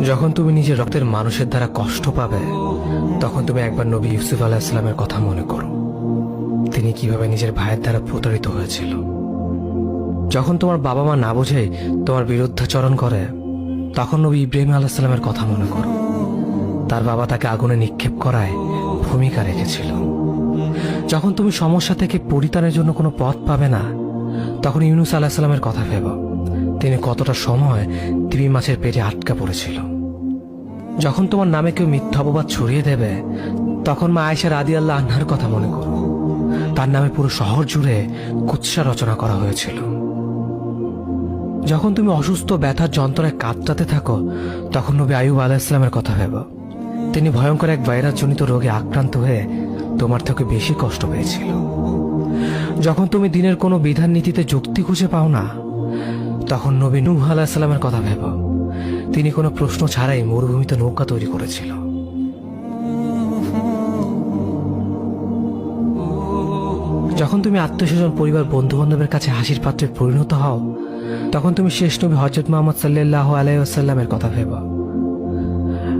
যখন তুমি নিজের রক্তের মানুষের দ্বারা কষ্ট পাবে, তখন তুমি একবার নবী ইউসুফ আলাইহিস সালামের কথা মনে করো। তিনি কিভাবে নিজের ভাইয়ের দ্বারা প্রতারিত হয়েছিল। যখন তোমার বাবা মা না বুঝে তোমার বিরুদ্ধাচরণ করে, তখন নবী ইব্রাহিম আলাইহিস সালামের কথা মনে করো। তার বাবা তাকে আগুনে নিক্ষেপ করায় ভূমিকা রেখেছিল। যখন তুমি সমস্যা থেকে পরিত্রাণের জন্য কোনো পথ পাবে না, তখন ইউনুস আলাইহিস সালামের কথা ভেবো। তিনি কতটা সময় তিমি মাছের পেটে আটকা পড়েছিল। যখন তোমার নামে কেউ মিথ্যা অপবাদ ছড়িয়ে দেবে, তখন মা আয়েশা রাদিয়াল্লাহু আনহার কথা মনে করো। তার নামে পুরো শহর জুড়ে কুৎসা রচনা করা হয়েছিল। যখন তুমি অসুস্থ ব্যথার যন্ত্রণায় কাতরাতে থাকো, তখন নবী আইয়ুব আলাইহিস সালামের কথা ভেবো। তিনি ভয়ঙ্কর এক ভাইরাসজনিত রোগে আক্রান্ত হয়ে তোমার থেকে বেশি কষ্ট পেয়েছিল। যখন তুমি দিনের কোনো বিধান নীতিতে যুক্তি খুঁজে পাও না, তখন নবী নূহ আলাইহিস সালামের কথা ভেবো। তিনি কোনো প্রশ্ন ছাড়াই মরুভূমিতে নৌকা তৈরি করেছিল। যখন তুমি আত্মীয়স্বজন, পরিবার, বন্ধু বান্ধবের কাছে হাসির পাত্রে পরিণত হও, তখন তুমি শেষ নবী হযরত মুহাম্মদ সাল্লাল্লাহু আলাইহি ওয়াসাল্লামের কথা ভেবো।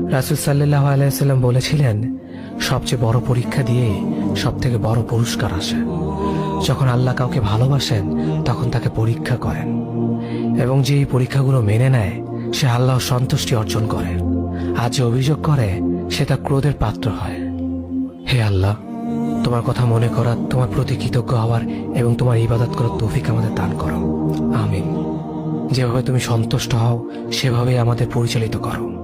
রাসূল সাল্লাল্লাহু আলাইহি ওয়াসাল্লাম বলেছিলেন, সবচেয়ে বড় পরীক্ষা দিয়ে সবথেকে বড় পুরস্কার আসে। যখন আল্লাহ কাউকে ভালোবাসেন, তখন তাকে পরীক্ষা করেন, এবং যে এই পরীক্ষাগুলো মেনে নেয়, সে আল্লাহর সন্তুষ্টি অর্জন করে। আর যে অভিযোগ করে, সে তার ক্রোধের পাত্র হয়। হে আল্লাহ, তোমার কথা মনে করা, তোমার প্রতি কৃতজ্ঞ হওয়ার এবং তোমার ইবাদত করার তৌফিক আমাদের দান করো। আমিন। যেভাবে তুমি সন্তুষ্ট হও, সেভাবেই আমাদের পরিচালিত করো।